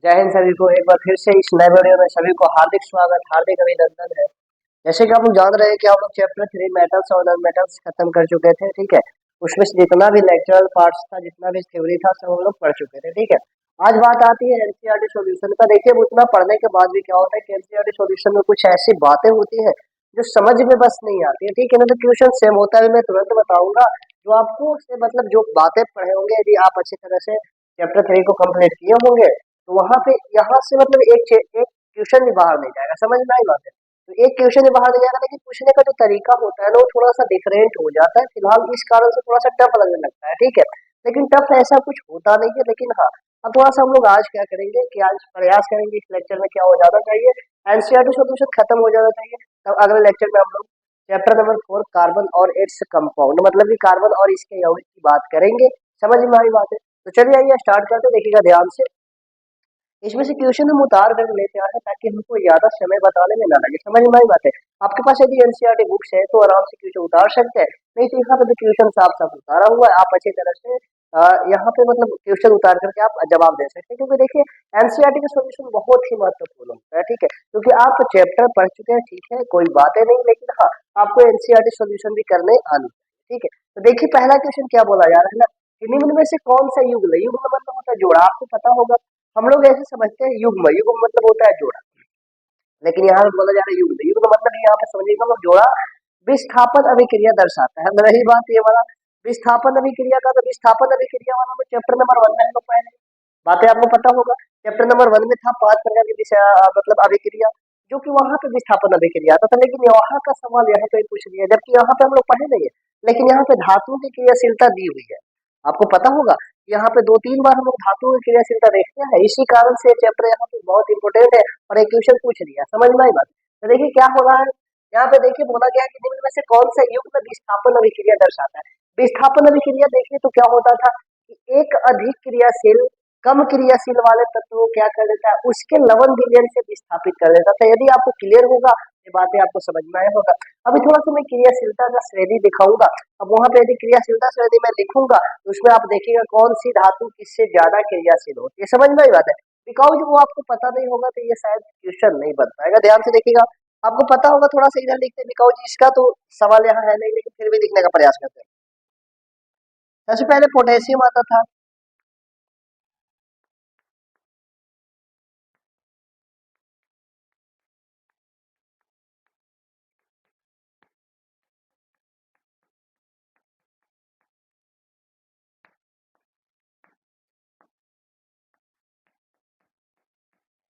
जय हिंद सभी को। एक बार फिर से इस नए वीडियो में सभी को हार्दिक स्वागत, हार्दिक अभिनंदन है। जैसे कि आप लोग जान रहे हैं कि हम लोग चैप्टर 3 मेटल्स और नॉन मेटल्स खत्म कर चुके थे, ठीक है। उसमें से जितना भी लेक्चरल पार्ट्स था, जितना भी थ्योरी था, सब हम लोग पढ़ चुके थे, ठीक है। आज बात आती है एनसीईआरटी सॉल्यूशन का। देखिए, अब उतना पढ़ने के बाद भी क्या होता है कि एनसीईआरटी सॉल्यूशन में कुछ ऐसी बातें होती हैं जो समझ में बस नहीं आती है, ठीक है ना। तो क्वेश्चन सेम होता है, मैं तुरंत बताऊंगा। जो आपको से मतलब जो बातें पढ़े होंगे, यदि आप अच्छी तरह से चैप्टर 3 को कंप्लीट किए होंगे, तो वहां पे यहाँ से मतलब एक क्वेश्चन भी बाहर नहीं जाएगा। समझ में आई बात है। तो एक क्वेश्चन भी बाहर नहीं जाएगा, लेकिन पूछने का जो तरीका होता है ना, वो थोड़ा सा डिफरेंट हो जाता है। फिलहाल इस कारण से थोड़ा सा टफ लगने लगता है, ठीक है। लेकिन टफ ऐसा कुछ होता नहीं है। लेकिन हाँ, अब थोड़ा सा हम लोग आज क्या करेंगे कि आज प्रयास करेंगे इस लेक्चर में क्या हो जाना चाहिए, एनसीईआरटी सॉल्यूशन खत्म हो जाना चाहिए। तब अगले लेक्चर में हम लोग चैप्टर नंबर 4 कार्बन और इट्स कंपाउंड, मतलब कि कार्बन और इसके यौगिक की बात करेंगे। समझ में आई बात है। तो चलिए आइए स्टार्ट करते, देखिएगा ध्यान से। इसमें से क्वेश्चन हम उतार कर लेते हैं ताकि हमको ज्यादा समय बताने में ना लगे। समझ में आई बात है। आपके पास यदि एनसीईआरटी बुक्स है तो आराम से क्वेश्चन उतार सकते हैं, नहीं तो यहाँ पे भी क्वेश्चन साफ साफ उतारा हुआ है। आप अच्छी तरह से यहाँ पे मतलब क्वेश्चन उतार करके आप जवाब दे सकते हैं, क्योंकि देखिए एनसीईआरटी का सॉल्यूशन बहुत ही महत्वपूर्ण होता है, ठीक है। क्योंकि आप चैप्टर पढ़ चुके हैं, ठीक है, कोई बातें नहीं, लेकिन हाँ, आपको एनसीईआरटी सॉल्यूशन भी करने आनी चाहिए, ठीक है। तो देखिए पहला क्वेश्चन क्या बोला जा रहा है ना, कि निम्न में से कौन सा युग्म, युग्म मतलब होता है जोड़ा, आपको पता होगा। हम लोग ऐसे समझते हैं युग्म, युग्म मतलब होता है जोड़ा, लेकिन यहाँ पे बोला जा रहा है युग्म, युग्म मतलब यहाँ पे समझिएगा मतलब जोड़ा विस्थापन अभिक्रिया दर्शाता है। रही बात ये वाला विस्थापन अभिक्रिया का, तो विस्थापन अभिक्रिया वाला तो चैप्टर नंबर 1 में हम लोग पहले बातें आपको पता होगा। चैप्टर नंबर 1 में था 5 प्रकार की मतलब अभिक्रिया, जो कि वहां पे विस्थापन अभिक्रिया आता था। लेकिन यहाँ का सवाल यहाँ पे पूछ लिया, जबकि यहाँ पे हम लोग पढ़े नहीं है, लेकिन यहाँ पे धातुओं की क्रियाशीलता दी हुई है। आपको पता होगा यहाँ पे 2-3 बार हम लोग धातुओं की क्रियाशीलता देखते हैं, इसी कारण से चैप्टर यहाँ पे बहुत इंपोर्टेंट है और एक क्वेश्चन पूछ लिया। समझ में आई बात। तो देखिए क्या हो रहा है, यहाँ पे देखिए बोला गया है कि निम्न में से कौन सा युग्म विस्थापन अभिक्रिया दर्शाता है। विस्थापन अभिक्रिया देखिए तो क्या होता था कि एक अधिक क्रियाशील कम क्रियाशील वाले तत्व को क्या कर देता है, उसके लवण विलयन से विस्थापित कर देता था। यदि आपको क्लियर होगा, ये बातें आपको समझ में आया होगा। अभी थोड़ा सा मैं क्रियाशीलता का श्रेणी दिखाऊंगा। अब वहां पे यदि क्रियाशीलता श्रेणी में लिखूंगा, तो उसमें आप देखिएगा कौन सी धातु किससे ज्यादा क्रियाशील होती है। समझ में आई बात है। बिकॉज वो आपको पता नहीं होगा तो ये शायद क्वेश्चन नहीं बन पाएगा। ध्यान से देखिएगा, आपको पता होगा, थोड़ा सा इधर लिखते बिकॉज इसका तो सवाल यहाँ है नहीं, लेकिन फिर भी लिखने का प्रयास करते हैं। सबसे पहले पोटेशियम आता था।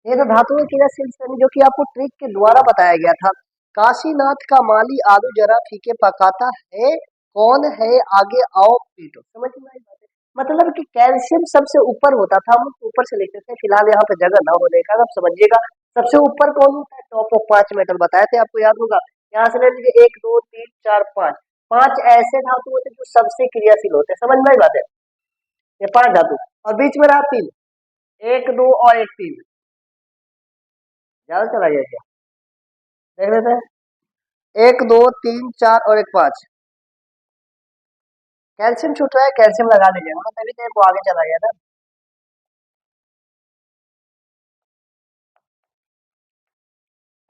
ये तो धातु की क्रियाशील श्रेणी जो कि आपको ट्रिक के द्वारा बताया गया था। काशीनाथ का माली आलू जरा फीके पकाता है, कौन है आगे आओ पीटो। समझ में आई बात है। मतलब कि कैल्शियम सबसे ऊपर होता था, हम ऊपर से लिखते थे। फिलहाल यहाँ पे जगह ना होने का आप समझिएगा। सबसे ऊपर कौन होता है, टॉप ऑफ 5 मेटल बताए थे, आपको याद होगा। यहाँ से ले लीजिए 1 2 3 4 5, 5 ऐसे धातु होते हैं जो सबसे क्रियाशील होते हैं। समझ में आई बात है। ये 5 धातु, और बीच में रहा 3, 1 2 और 1 3, ज्यादा चला गया क्या, देख लेते हैं। 1 2 3 4 और 1 5, कैल्शियम छूट रहा है, कैल्शियम लगा लीजिए, मतलब तभी तो वो आगे चला गया ना।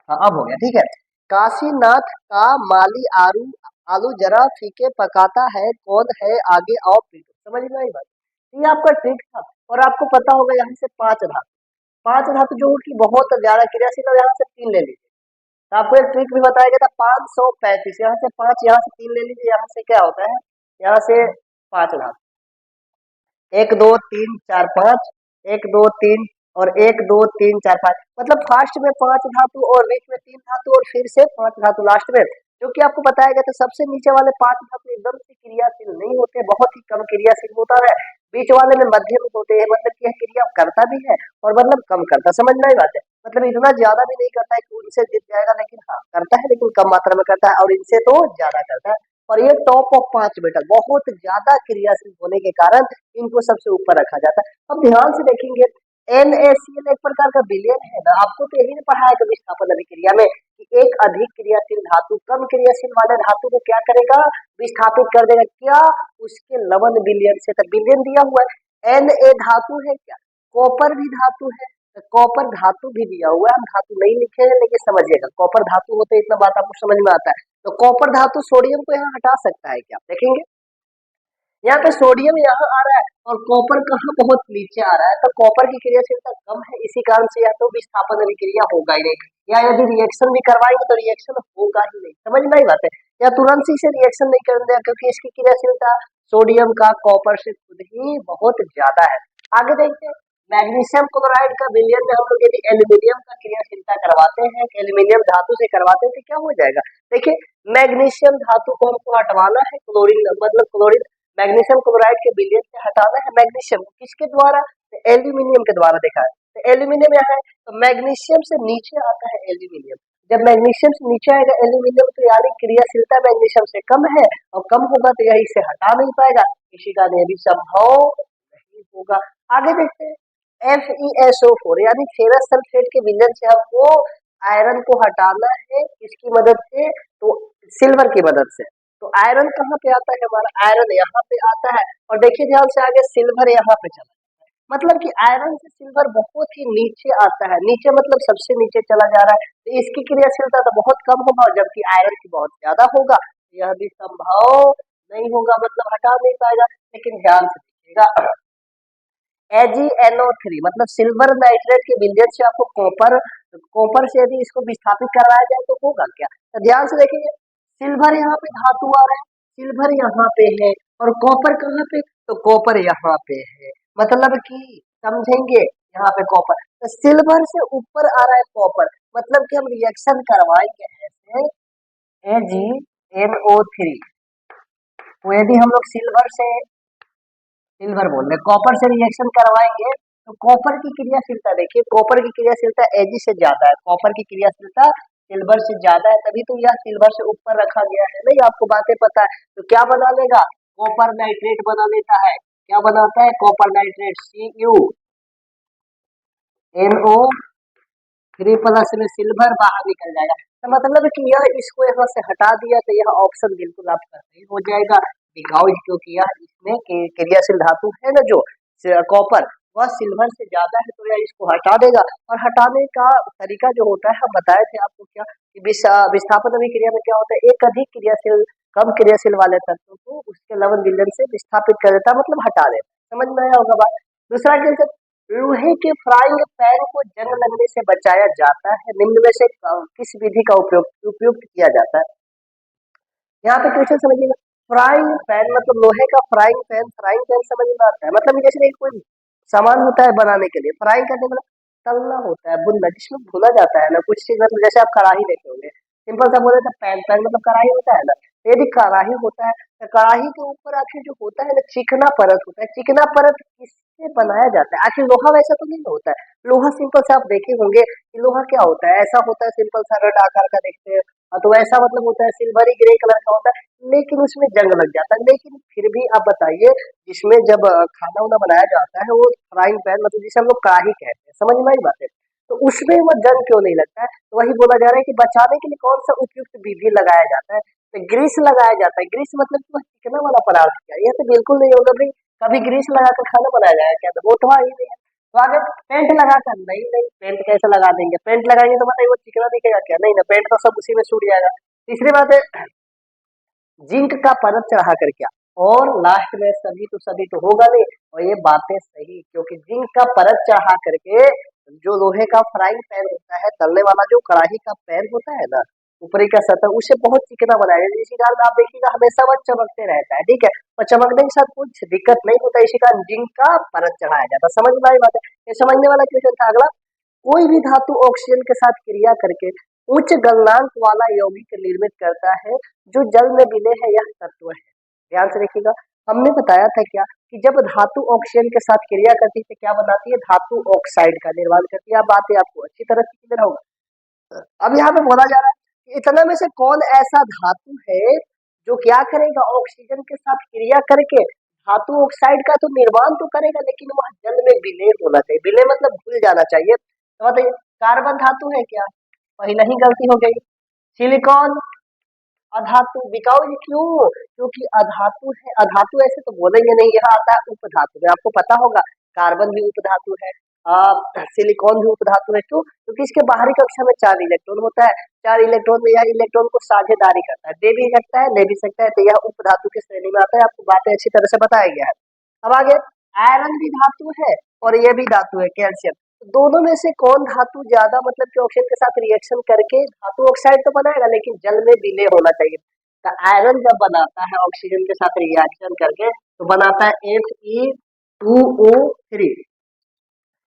हाँ अब हो गया, ठीक है। काशीनाथ का माली आलू आलू जरा फीके पकाता है, कौन है आगे आओ पीटो। समझ में आई बात। ये आपका ट्रिक था। और आपको पता होगा यहाँ से 5 धातु, 5 धातु जो कि बहुत ज्यादा क्रियाशील है, यहाँ से 3 ले लीजिए। तो आपको एक ट्रिक भी बताया गया था, 535, यहाँ से 5, यहाँ से 3 ले लीजिए। यहाँ से क्या होता है, यहाँ से 5 धातु, 1 2 3 4 5, 1 2 3 और 1 2 3 4 5, मतलब फास्ट में 5 धातु और बीच में 3 धातु और फिर से 5 धातु लास्ट में। जो कि आपको बताया गया था, सबसे नीचे वाले 5 धातु एकदम से क्रियाशील नहीं होते, बहुत ही कम क्रियाशील होता है। बीच वाले में मध्यम होते हैं, मतलब कि यह क्रिया करता भी है और मतलब कम करता। समझ में आई बात है। मतलब इतना ज्यादा भी नहीं करता है कि उनसे जीत जाएगा, लेकिन हाँ करता है, लेकिन कम मात्रा में करता है, और इनसे तो ज्यादा करता है। और ये टॉप ऑफ 5 मेटल बहुत ज्यादा क्रियाशील होने के कारण इनको सबसे ऊपर रखा जाता है। अब ध्यान से देखेंगे, NaCl एक प्रकार का विलयन है ना, आपको तो यही पढ़ा है कभी विस्थापन अभिक्रिया में, कि एक अधिक क्रियाशील धातु कम क्रियाशील वाले धातु को क्या करेगा, विस्थापित कर देगा। क्या, उसके लवण विलयन से। तो विलयन दिया हुआ है, Na धातु है क्या, कॉपर भी धातु है, कॉपर धातु भी दिया हुआ है, हम धातु नहीं लिखे हैं लेकिन समझिएगा कॉपर धातु होते इतना बात आपको समझ में आता है। तो कॉपर धातु सोडियम को यहाँ हटा सकता है क्या, देखेंगे यहाँ पे सोडियम यहाँ आ रहा है और कॉपर कहाँ बहुत नीचे आ रहा है, तो कॉपर की क्रियाशीलता कम है, इसी कारण से या तो विस्थापन अभिक्रिया होगा ही नहीं, या यदि रिएक्शन भी करवाएंगे तो रिएक्शन होगा ही नहीं, समझ में आई बात है। या तुरंत से इसे रिएक्शन नहीं करने देगा क्योंकि इसकी क्रियाशीलता सोडियम का कॉपर से खुद ही बहुत ज्यादा है। आगे देखते हैं मैग्नीशियम क्लोराइड का विलयन में हम लोग यदि एल्यूमिनियम का क्रियाशीलता करवाते हैं, एल्यूमिनियम धातु से करवाते हैं तो क्या हो जाएगा, देखिए मैग्नीशियम धातु को हमको हटवाना है, क्लोरीन मतलब क्लोरीन मैग्नीशियम क्लोराइड के विलयन से हटाना है मैग्नीशियम को, किसके द्वारा, तो एल्यूमिनियम के द्वारा देखा है, तो एल्यूमिनियम यहाँ है तो मैग्नीशियम से नीचे आता है एल्यूमिनियम, जब मैग्नीशियम से नीचे आएगा एल्यूमिनियम तो यानी क्रियाशीलता मैग्नीशियम से कम है और कम होगा तो यह इसे हटा नहीं पाएगा, इसी का भी संभव नहीं होगा। आगे देखते हैं FeSO4 यानी फेरस सल्फेट के विलयन से हमको आयरन को हटाना है, किसकी मदद से, तो सिल्वर की मदद से, तो आयरन कहाँ पे आता है हमारा, आयरन यहाँ पे आता है और देखिए ध्यान से आगे सिल्वर यहाँ पे चला, मतलब कि आयरन से सिल्वर बहुत ही नीचे आता है, नीचे मतलब सबसे नीचे चला जा रहा है, तो इसकी क्रियाशीलता तो बहुत कम होगा जबकि आयरन की बहुत ज्यादा होगा, यह भी संभव नहीं होगा, मतलब हटा नहीं पाएगा। लेकिन ध्यान से देखिएगा AgNO3 मतलब सिल्वर नाइट्रेट के विलयन से आपको कॉपर से यदि इसको विस्थापित करवाया जाए तो होगा क्या, तो ध्यान से देखेंगे सिल्वर यहाँ पे धातु आ रहा है, सिल्वर यहाँ पे है और कॉपर कहाँ पे, तो कॉपर यहाँ पे है, मतलब कि समझेंगे यहाँ पे कॉपर, तो सिल्वर से ऊपर आ रहा है कॉपर, मतलब कि हम रिएक्शन करवाएंगे ऐसे AgNO3, तो यदि हम लोग सिल्वर बोल रहे कॉपर से रिएक्शन करवाएंगे तो कॉपर की क्रियाशीलता देखिए, कॉपर की क्रियाशीलता Ag से ज्यादा है, कॉपर की क्रियाशीलता सिल्वर से ज्यादा है, तभी तो यह सिल्वर से ऊपर रखा गया है, नहीं आपको बातें पता है, तो क्या बना लेगा, कॉपर नाइट्रेट बना लेता है, क्या बनाता है कॉपर नाइट्रेट CuNO3+ में सिल्वर बाहर निकल जाएगा, तो मतलब कि यह इसको यहाँ से हटा दिया तो यह ऑप्शन बिल्कुल आपका सही हो जाएगा, बिकॉज क्योंकि यह इसमें क्रियाशील धातु है ना जो कॉपर वह सिल्वर से ज्यादा है तो यह इसको हटा देगा, और हटाने का तरीका जो होता है हम बताए थे आपको क्या कि विस्थापन अभिक्रिया में क्या होता है, एक अधिक क्रियाशील कम क्रियाशील वाले तत्व को उसके लवण विलयन से विस्थापित कर देता मतलब हटा देता, समझ में आया होगा बात। दूसरा क्या, लोहे के फ्राइंग पैन को जंग लगने से बचाया जाता है, निम्न में से किस विधि का उपयुक्त किया जाता है, यहाँ पे क्वेश्चन समझिएगा, फ्राइंग पैन मतलब लोहे का फ्राइंग पैन समझ में आता है, मतलब जैसे कोई सामान होता है बनाने के लिए, फ्राइंग करने मतलब तलना होता है, भुनना, जिसमें भुना जाता है ना कुछ चीज, मतलब जैसे आप कढ़ाई देखे होंगे, सिंपल सा बोले तो पैन मतलब कढ़ाई होता है ना, तो यदि कढ़ाई होता है तो कढ़ाई के ऊपर आखिर जो होता है ना चिकना परत होता है, चिकना परत किससे बनाया जाता है, आखिर लोहा वैसा तो नहीं होता है, लोहा सिंपल से आप देखे होंगे कि लोहा क्या होता है, ऐसा होता है सिंपल सा रड आकार का देखते हैं, तो वैसा मतलब होता है सिल्वरी ग्रे कलर का होता है, लेकिन उसमें जंग लग जाता है, लेकिन फिर भी आप बताइए जिसमें जब खाना वाना बनाया जाता है वो फ्राइंग पैन मतलब जिसे हम लोग कढ़ाई कहते हैं, समझ में आई बात है, तो उसमें वो जंग क्यों नहीं लगता है, तो वही बोला जा रहा है कि बचाने के लिए कौन सा उपयुक्त विधि लगाया जाता है, तो ग्रीस लगाया जाता है, ग्रीस मतलब कि वह चिकना वाला पदार्थ क्या, यह तो बिल्कुल नहीं होगा भाई, कभी ग्रीस लगाकर खाना बनाया जाएगा क्या, तो वो तो ही नहीं है, तो आगे पेंट लगाकर, नहीं नहीं पेंट कैसे लगा देंगे, पेंट लगाएंगे तो बताइए वो चिकना दिखेगा क्या, नहीं ना, पेंट तो सब उसी में छूट जाएगा। तीसरी बात है जिंक का परत चढ़ा कर क्या, और लास्ट में सभी तो होगा नहीं, और ये बातें सही क्योंकि जिंक का परत चढ़ा करके जो लोहे का फ्राइंग पैन होता है, तलने वाला जो कढ़ाई का पैन होता है ना ऊपरी का सतह उसे बहुत चिकना बनाया जाता है, इसी कारण आप देखिएगा हमेशा वह चमकते रहता है, ठीक है, और चमकने के साथ कुछ दिक्कत नहीं होता, इसी कारण जिंक का परत चढ़ाया जाता है, समझ में आई बात है, ये समझने वाला क्वेश्चन था। अगला, कोई भी धातु ऑक्सीजन के साथ क्रिया करके उच्च गलनांक वाला यौगिक निर्मित करता है जो जल में विलय है, यह तत्व है, ध्यान से देखिएगा, हमने बताया था क्या कि जब धातु ऑक्सीजन के साथ क्रिया करती है तो क्या बनाती है, धातु ऑक्साइड का निर्माण करती है, आप बातें आपको अच्छी तरह से क्लियर होगा। अब यहाँ पे बोला जा रहा है कि इतना में से कौन ऐसा धातु है जो क्या करेगा, ऑक्सीजन के साथ क्रिया करके धातु ऑक्साइड का तो निर्माण तो करेगा लेकिन वह जल में विलय होना चाहिए, विलय मतलब घुल जाना चाहिए, तो बताइए कार्बन धातु है क्या, पहले ही गलती हो गई, सिलिकॉन अधातु, बिकॉज क्यों, क्योंकि अधातु है, अधातु ऐसे तो बोलेंगे नहीं, यह आता है उपधातु में, आपको पता होगा कार्बन भी उपधातु है, सिलिकॉन भी उपधातु है। क्यों? क्योंकि इसके बाहरी कक्षा में 4 इलेक्ट्रॉन होता है, 4 इलेक्ट्रॉन में यह इलेक्ट्रॉन को साझेदारी करता है, दे भी सकता है ले भी सकता है, तो यह उपधातु की श्रेणी में आता है। आपको बातें अच्छी तरह से बताया गया है। अब आगे, आयरन भी धातु है और ये भी धातु है कैल्शियम। तो दोनों में से कौन धातु ज्यादा मतलब कि ऑक्सीजन के साथ रिएक्शन करके धातु ऑक्साइड तो बनाएगा लेकिन जल में विलय होना चाहिए। तो आयरन जब बनाता है ऑक्सीजन के साथ रिएक्शन करके तो बनाता है Fe2O3।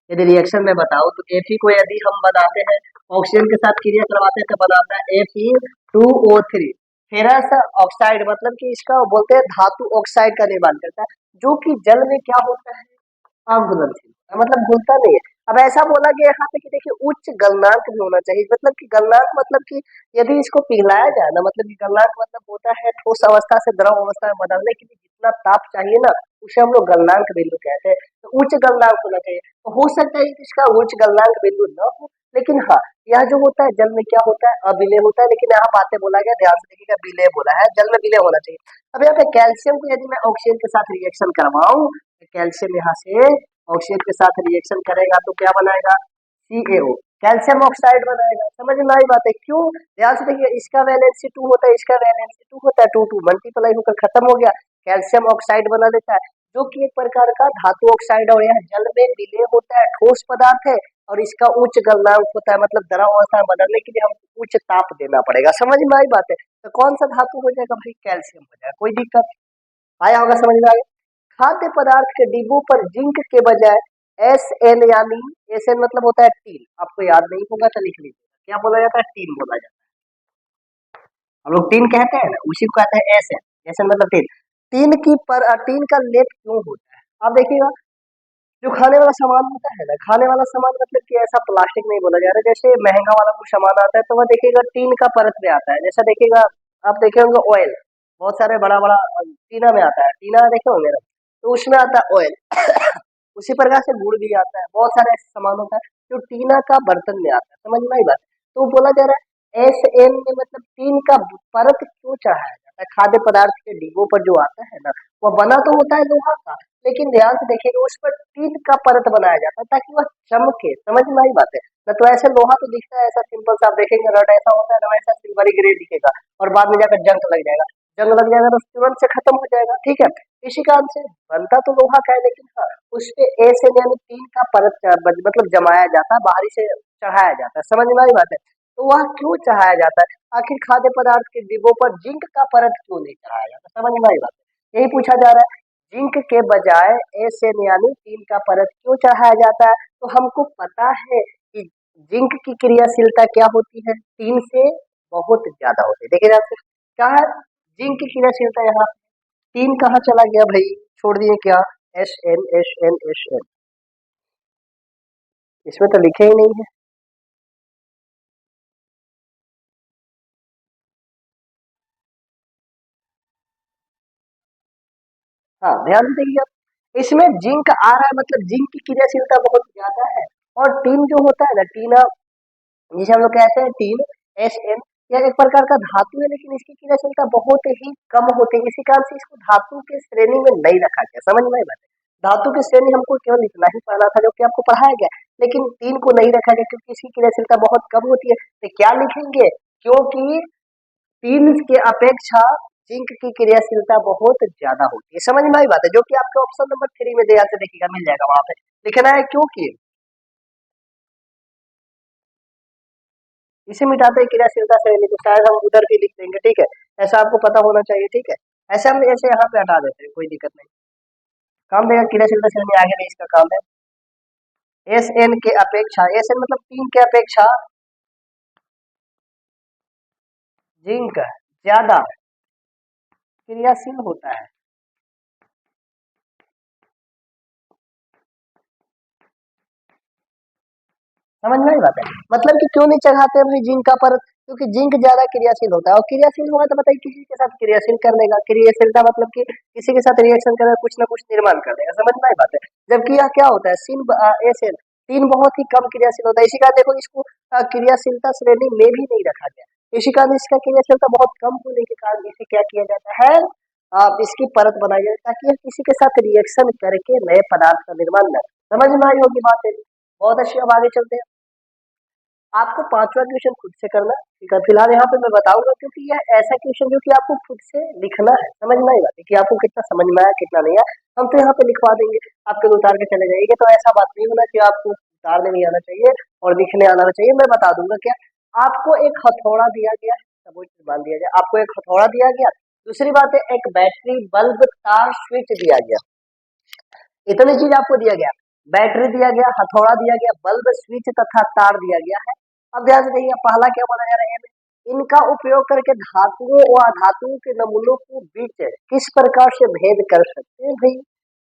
यदि रिएक्शन में बताओ तो Fe को यदि हम बनाते हैं ऑक्सीजन के साथ क्रिया करवाते हैं तो बनाता है Fe2O3। फेरस ऑक्साइड मतलब कि इसका बोलते हैं धातु ऑक्साइड का निर्माण करता है, जो कि जल में क्या होता है, अघुलनशील, मतलब घुलता नहीं है। अब ऐसा बोला गया यहाँ पे कि देखिए उच्च गलनांक भी होना चाहिए, मतलब कि गलनांक मतलब कि यदि इसको पिघलाया जाए ना, मतलब कि गलनांक मतलब होता है ठोस अवस्था से द्रव अवस्था में बदलने के लिए जितना ताप चाहिए ना, उसे हम लोग गलनांक बिंदु कहते हैं। तो उच्च गलनांक होना चाहिए। तो हो सकता है कि इसका उच्च गलनांक बिंदु न हो, लेकिन हाँ, यह जो होता है जल में क्या होता है, अविलय होता है। लेकिन यहाँ बातें बोला गया, ध्यान से देखिएगा, विलय बोला है, जल में विलय होना चाहिए। अब यहाँ पे कैल्शियम को यदि मैं ऑक्सीजन के साथ रिएक्शन करवाऊं तो कैल्शियम यहाँ से ऑक्सीजन के साथ रिएक्शन करेगा तो क्या बनाएगा, CaO, कैल्शियम ऑक्साइड बनाएगा। समझ में आई बात है? क्यों? ध्यान से देखिए, इसका वैलेंसी 2 होता है, इसका वैलेंसी 2 होता है, 2 मल्टीप्लाई होकर खत्म हो गया, कैल्शियम ऑक्साइड बना देता है, जो कि एक प्रकार का धातु ऑक्साइड और यह जल में विलय होता है, ठोस पदार्थ है और इसका उच्च गलनांक होता है, मतलब द्रव अवस्था में बदलने के लिए हमको उच्च ताप देना पड़ेगा। समझ में आई बात है? तो कौन सा धातु हो जाएगा भाई, कैल्शियम हो जाएगा। कोई दिक्कत आया होगा समझ में? आगे, खाद्य पदार्थ के डिब्बों पर जिंक के बजाय SN यानी SN मतलब होता है टीन, आपको याद नहीं होगा तो लिख लीजिए, क्या बोला जाता है, टीन बोला जाता है। हम लोग टीन कहते हैं ना, उसी को कहते हैं SN। SN मतलब टीन। टीन का लेप क्यों होता है? आप देखिएगा, जो खाने वाला सामान होता है ना, खाने वाला सामान मतलब कि ऐसा प्लास्टिक नहीं बोला जा रहा है, जैसे महंगा वाला कुछ सामान आता है तो वह देखिएगा टीन का परत में आता है। जैसा देखिएगा, आप देखे होंगे ऑयल, बहुत सारे बड़ा बड़ा टीना में आता है, टीना देखे होंगे ना, तो उसमें आता है ऑयल। उसी प्रकार से गुड़ भी आता है, बहुत सारे ऐसे सामान होता है जो टीना का बर्तन में आता है। समझ में आई बात? तो बोला जा रहा है SN में मतलब टीन का परत क्यों चढ़ाया जाता है खाद्य पदार्थ के डिब्बों पर जो आता है ना, वह बना तो होता है लोहा का, लेकिन ध्यान से देखिएगा उस पर टीन का परत बनाया जाता है ताकि वह चमके। समझ में आई बात है ना? तो ऐसे लोहा तो दिखता है ऐसा सिंपल सा, आप देखेंगे रड ऐसा होता है ना, वैसा सिल्वरी ग्रे दिखेगा और बाद में जाकर जंग लग जाएगा, जंग लग जाएगा तो तुरंत से खत्म हो जाएगा। ठीक है, इसी कारण से बनता तो लोहा का है, लेकिन हाँ, उस पे ऐसे यानी टीन का परत मतलब जमाया जाता है, बाहरी से चढ़ाया जाता है। समझ में आई बात है? तो वह क्यों चढ़ाया जाता है? आखिर खाद्य पदार्थ के डिब्बों पर जिंक का परत क्यों नहीं चढ़ाया जाता? समझ में आई बात है? यही पूछा जा रहा है, जिंक के बजाय एसएन यानी टीन का परत क्यों चढ़ाया जाता है? तो हमको पता है कि जिंक की क्रियाशीलता क्या होती है, टीन से बहुत ज्यादा होती है। देखिए ध्यान से, क्या है जिंक की क्रियाशीलता, यहाँ टीन कहाँ चला गया भाई, छोड़ दिए क्या, SN। इसमें तो लिखे ही नहीं है। हाँ, ध्यान दीजिए आप, इसमें जिंक आ रहा है मतलब जिंक की क्रियाशीलता बहुत ज्यादा है। और टीन जो होता है ना, टीना जिसे हम लोग कहते हैं टीन, SN, यह एक प्रकार का धातु है लेकिन इसकी क्रियाशीलता बहुत ही कम होती है, इसी कारण से इसको धातु के श्रेणी में नहीं रखा गया। समझ में आई बात है? धातु की श्रेणी हमको केवल इतना ही पढ़ना था जो कि आपको पढ़ाया गया, लेकिन टीन को नहीं रखा गया क्योंकि इसकी क्रियाशीलता बहुत कम होती है। तो क्या लिखेंगे, क्योंकि टीन के अपेक्षा जिंक की क्रियाशीलता बहुत ज्यादा होती है। समझ में आई बात है? जो कि आपके ऑप्शन नंबर 3 में दिया से देखिएगा, मिल जाएगा वहां पे, लिखना है क्योंकि इसे मिटाते हैं क्रियाशीलता श्रेणी को, शायद हम उधर भी लिख देंगे। ठीक है, ऐसा आपको पता होना चाहिए। ठीक है, ऐसे हम ऐसे यहाँ पे हटा देते हैं, कोई दिक्कत नहीं, काम देगा क्रियाशीलता श्रेणी आगे नहीं, इसका काम है। SN के अपेक्षा, SN मतलब टीन के अपेक्षा जिंक ज्यादा क्रियाशील होता है। समझ में आई बात है? मतलब कि क्यों नहीं चढ़ाते भाई जिंक का परत, क्योंकि जिंक ज्यादा क्रियाशील होता है, और क्रियाशील होगा तो बताइए किसी के साथ क्रियाशील कर देगा, क्रियाशीलता मतलब कि किसी के साथ रिएक्शन करेगा, कुछ ना कुछ निर्माण कर देगा। समझ में आई बात है? जबकि यह क्या होता है, SN, तीन बहुत ही कम क्रियाशील होता है, इसी कारण देखो इसको क्रियाशीलता श्रेणी में भी नहीं रखा गया। इसी कारण इसका क्रियाशीलता बहुत कम होने के कारण इसे क्या किया जाता है, इसकी परत बनाई जाए ताकि यह किसी के साथ रिएक्शन करके नए पदार्थ का निर्माण न। समझ में आई होगी बात है? बहुत अच्छी, अब आगे चलते हैं। आपको पांचवा क्वेश्चन खुद से करना है, ठीक है। फिलहाल यहाँ पे मैं बताऊंगा, क्योंकि यह ऐसा क्वेश्चन जो कि आपको खुद से लिखना है, समझ में आई बात है कि आपको कितना समझ में आया कितना नहीं आया। हम तो यहाँ पे लिखवा देंगे, आपके उतार के चले जाएंगे, तो ऐसा बात नहीं होना कि आपको उतारने नहीं आना चाहिए और लिखने आना चाहिए। मैं बता दूंगा क्या, आपको एक हथौड़ा दिया गया है, सब कुछ मान दिया जाए, आपको एक हथौड़ा दिया गया। दूसरी बात है, एक बैटरी, बल्ब, तार, स्विच दिया गया, इतनी चीज आपको दिया गया। बैटरी दिया गया, हथौड़ा दिया गया, बल्ब, स्विच तथा तार दिया गया है। अब ध्यान से देखिए, पहला क्या बोला जा रहा है, इनका उपयोग करके धातुओं व अधातुओं के नमूनों को बीच किस प्रकार से भेद कर सकते हैं भाई,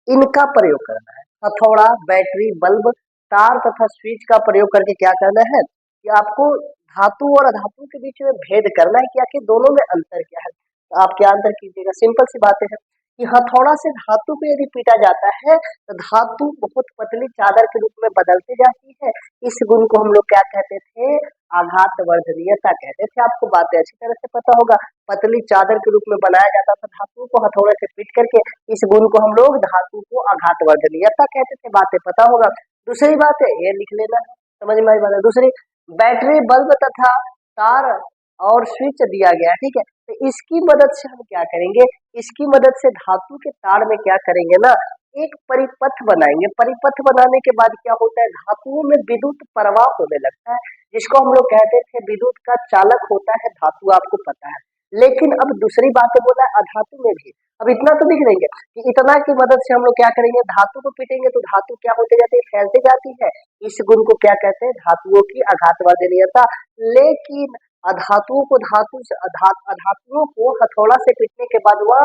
इनका प्रयोग करना है। हथौड़ा, बैटरी, बल्ब, तार तथा स्विच का प्रयोग करके क्या करना है कि आपको धातु और अधातु के बीच में भेद करना है कि आखिर दोनों में अंतर क्या है। तो आप क्या अंतर कीजिएगा, सिंपल सी बातें हैं कि हथौड़ा से धातु को यदि पीटा जाता है तो धातु बहुत पतली चादर के रूप में बदलती जाती है। इस गुण को हम लोग क्या कहते थे, आघात वर्धनीयता कहते थे। आपको बातें अच्छी तरह से पता होगा, पतली चादर के रूप में बनाया जाता था धातु को हथौड़े से पीट करके, इस गुण को हम लोग धातु को आघात वर्धनीयता कहते थे, बातें पता होगा। दूसरी बात है, ये लिख लेना, समझ में आई बात है। दूसरी, बैटरी, बल्ब तथा तार और स्विच दिया गया, ठीक है। तो इसकी मदद से हम क्या करेंगे, इसकी मदद से धातु के तार में क्या करेंगे ना, एक परिपथ बनाएंगे। परिपथ बनाने के बाद क्या होता है, धातुओं में विद्युत प्रवाह होने लगता है, जिसको हम लोग कहते थे विद्युत का चालक होता है धातु, आपको पता है। लेकिन अब दूसरी बात बोला है अधातु में भी, अब इतना तो लिख देंगे कि इतना की मदद से हम लोग क्या करेंगे, धातु को पीटेंगे तो धातु क्या होते जाती है, फैलते जाती है। इस गुण को क्या कहते हैं, धातुओं की आघात वर्धनीयता। लेकिन अधातुओं को धातु से अधातुओं को हथौड़ा से पीटने के बाद वह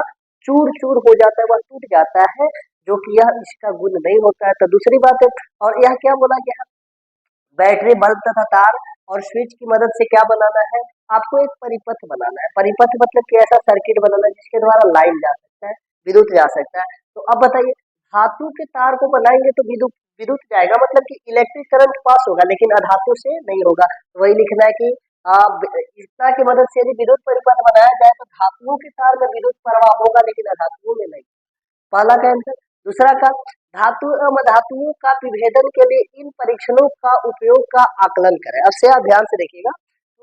चूर चूर हो जाता है, वह टूट जाता है, जो कि यह इसका गुण नहीं होता है। तो दूसरी बात है, और यह क्या बोला गया, बैटरी, बल्ब तथा तार और स्विच की मदद से क्या बनाना है, आपको एक परिपथ बनाना है। परिपथ मतलब कि ऐसा सर्किट बनाना है जिसके द्वारा लाइन जा सकता है, विद्युत जा सकता है। तो अब बताइए, धातु के तार को बनाएंगे तो विद्युत विद्युत जाएगा, मतलब कि इलेक्ट्रिक करंट पास होगा, लेकिन अधातु से नहीं होगा। तो वही लिखना है कि इतना की मदद से यदि विद्युत परिपथ बनाया जाए तो धातुओं के तार में विद्युत प्रवाह होगा, लेकिन अधातुओं में नहीं। पहला का आंसर। दूसरा का, धातु एवं धातुओं का विभेदन के लिए इन परीक्षणों का उपयोग का आकलन करें। अब से आप ध्यान से देखिएगा,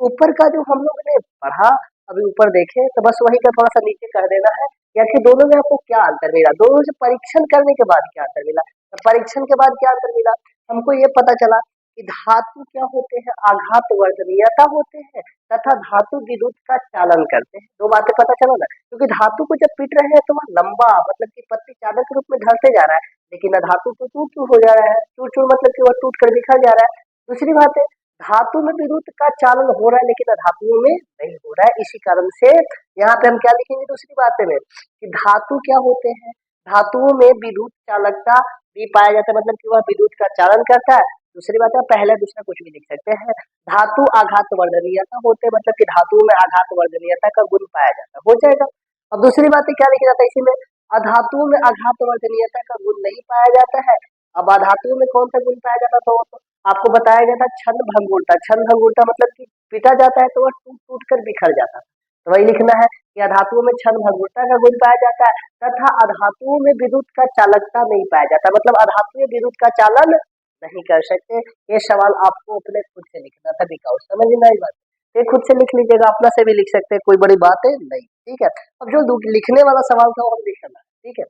ऊपर का जो हम लोग ने पढ़ा, अभी ऊपर देखें तो बस वही का थोड़ा सा नीचे कर देना है, या कि दोनों में आपको क्या अंतर मिला, दोनों से परीक्षण करने के बाद क्या अंतर मिला। तो परीक्षण के बाद क्या अंतर मिला, हमको ये पता चला कि धातु क्या होते हैं, आघात वर्धनीयता होते हैं, तथा धातु विद्युत का चालन करते हैं। दो बातें पता चला ना, क्योंकि धातु को जब पीट रहे हैं तो वह लंबा, मतलब कि पतली चादर के रूप में ढलते जा रहा है, लेकिन धातु तो चूर चूर हो जा रहा है, चूर चूर मतलब कि वह टूट कर बिखर जा रहा है। दूसरी बात है, धातु में विद्युत का चालन हो रहा है, लेकिन धातुओं में नहीं हो रहा है। इसी कारण से यहाँ पे हम क्या लिखेंगे, दूसरी बात में कि धातु क्या होते हैं, धातुओं में विद्युत चालकता भी पाया जाता है, मतलब कि वह विद्युत का चालन करता है। दूसरी बात है, पहला दूसरा कुछ भी लिख सकते हैं। धातु आघात वर्धनीयता होते हैं, मतलब कि धातु में आघात वर्धनीयता का गुण पाया जाता है, हो जाएगा। अब दूसरी बात है, क्या लिखा जाता है इसी में, अधातुओं में आघात वर्धनीयता का गुण नहीं पाया जाता है। अब अधातुओं में कौन सा गुण पाया जाता था, वो तो आपको बताया गया था, छन्न भंगुरता। छन्न भंगुरता मतलब कि पीटा जाता है तो वह टूट टूट कर बिखर जाता है। तो वही लिखना है कि अधातुओं में छन्न भंगुरता का गुण पाया जाता है, तथा अधातुओं में विद्युत का चालकता नहीं पाया जाता, मतलब अधातु विद्युत का चालन नहीं कर सकते। ये सवाल आपको अपने खुद से लिखना था, दिखाओ समझ में आई बात, ये खुद से लिख लीजिएगा, अपना से भी लिख सकते हैं, कोई बड़ी बात है नहीं, ठीक है। अब जो लिखने वाला सवाल था वो हम लिखना है, ठीक है।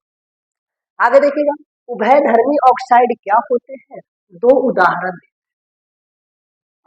आगे देखिएगा, उभयधर्मी ऑक्साइड क्या होते हैं, दो उदाहरण।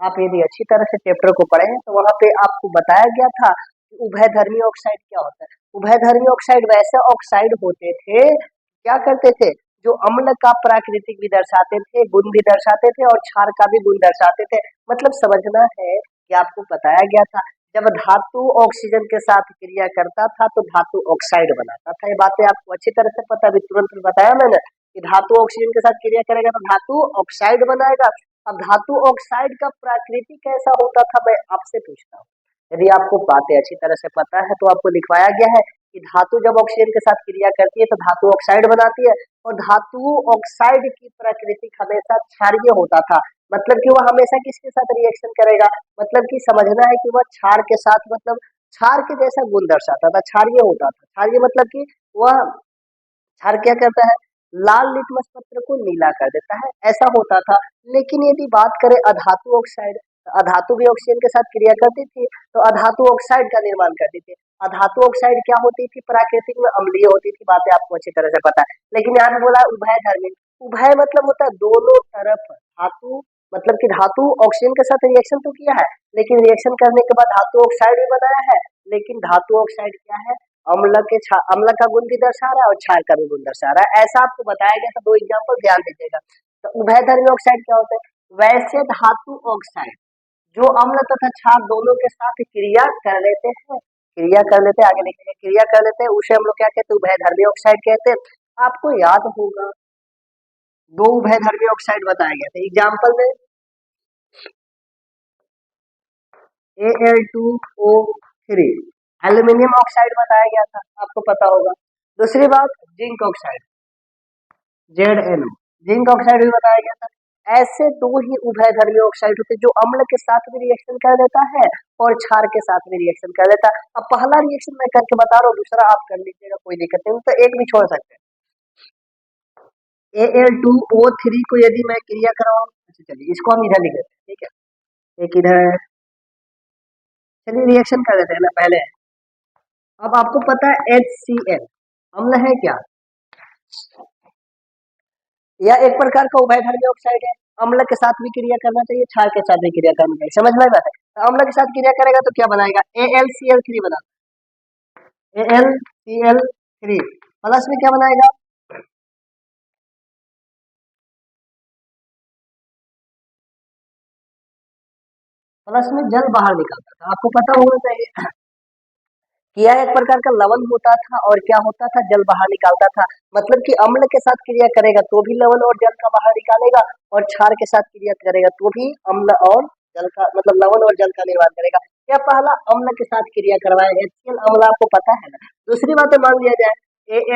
आप यदि अच्छी तरह से चैप्टर को पढ़े हैं तो वहां पे आपको बताया गया था कि उभयधर्मी ऑक्साइड क्या होता है। उभयधर्मी ऑक्साइड वैसे ऑक्साइड होते थे, क्या करते थे, जो अम्ल का प्राकृतिक भी दर्शाते थे, गुण भी दर्शाते थे, और क्षार का भी गुण दर्शाते थे। मतलब समझना है कि आपको बताया गया था, जब धातु ऑक्सीजन के साथ क्रिया करता था तो धातु ऑक्साइड बनाता था। ये बातें आपको अच्छी तरह से पता, अभी तुरंत बताया मैंने कि धातु ऑक्सीजन के साथ क्रिया करेगा तो धातु ऑक्साइड बनाएगा। अब धातु ऑक्साइड का प्रकृति कैसा होता था, मैं आपसे पूछता हूँ। यदि आपको बातें अच्छी तरह से पता है तो आपको लिखवाया गया है कि धातु जब ऑक्सीजन के साथ क्रिया करती है तो धातु ऑक्साइड बनाती है, और धातु ऑक्साइड की प्रकृति हमेशा क्षारीय होता था। मतलब कि वह हमेशा किसके साथ रिएक्शन करेगा, मतलब कि समझना है कि वह क्षार के साथ, मतलब क्षार के जैसा गुण दर्शाता था, क्षारीय होता था। क्षारीय मतलब कि वह क्षार क्या करता है, लाल लिटमस पत्र को नीला कर देता है, ऐसा होता था। लेकिन यदि बात करें अधातु ऑक्साइड, अधातु भी ऑक्सीजन के साथ क्रिया करती थी, तो अधातु ऑक्साइड का निर्माण करती थी। अधातु ऑक्साइड क्या होती थी? प्राकृतिक में अम्लीय होती थी, बातें आपको अच्छी तरह से पता है। लेकिन यहाँ पे बोला उभयधर्मी। उभय मतलब होता है दोनों तरफ। धातु मतलब कि धातु ऑक्सीजन के साथ रिएक्शन तो किया है, लेकिन रिएक्शन करने के बाद धातु ऑक्साइड भी बनाया है। लेकिन धातु ऑक्साइड क्या है? अम्ल का गुण भी दर्शा रहा है और क्षार का भी गुण दर्शा रहा है, ऐसा आपको बताया गया था। दो एग्जाम्पल ध्यान दीजिएगा। तो उभयधर्मी ऑक्साइड क्या होता है? वैसे धातु ऑक्साइड जो अम्ल तथा क्षार दोनों के साथ क्रिया कर लेते हैं, क्रिया कर लेते हैं, आगे लिखेंगे क्रिया कर लेते हैं, उसे हम लोग क्या कहते हैं? उभयधर्मी ऑक्साइड कहते हैं। आपको याद होगा दो उभयधर्मी ऑक्साइड बताया गया था एग्जाम्पल में, Al2O3 एल्यूमिनियम ऑक्साइड बताया गया था, आपको पता होगा। दूसरी बात zinc oxide, ZnO, zinc oxide भी बताया गया था। ऐसे दो ही उभयधर्मी ऑक्साइड होते जो अम्ल के साथ भी रिएक्शन कर देता है और क्षार के साथ भी रिएक्शन कर देता है। अब पहला रिएक्शन मैं करके बता रहा हूँ, दूसरा आप कर लीजिएगा, कोई दिक्कत नहीं, तो एक भी छोड़ सकते हैं। Al2O3 को यदि मैं क्रिया कराऊं, अच्छा चलिए इसको हम इधर लिख देते हैं, ठीक है, एक इधर, चलिए रिएक्शन कर देते हैं ना पहले। अब आपको पता है HCl अम्ल है क्या? यह एक प्रकार का उभयधर्मी ऑक्साइड है। अम्ल के साथ भी क्रिया करना चाहिए, क्षार के साथ भी क्रिया करना चाहिए, समझ में आई बात है? तो अम्ल के साथ क्रिया करेगा तो क्या बनाएगा? AlCl3 बना, AlCl3 प्लस में क्या बनाएगा? प्लस में जल बाहर निकलता था, आपको पता होना चाहिए कि यह एक प्रकार का लवण होता था और क्या होता था? जल बाहर निकालता था। मतलब कि अम्ल के साथ क्रिया करेगा तो भी लवण और जल का बाहर निकालेगा, और क्षार के साथ क्रिया करेगा तो भी अम्ल और जल का मतलब लवण और जल का निर्माण करेगा। क्या पहला अम्ल के साथ क्रिया करवाए HCl अम्ल, आपको पता है ना। दूसरी बात मान लिया जाए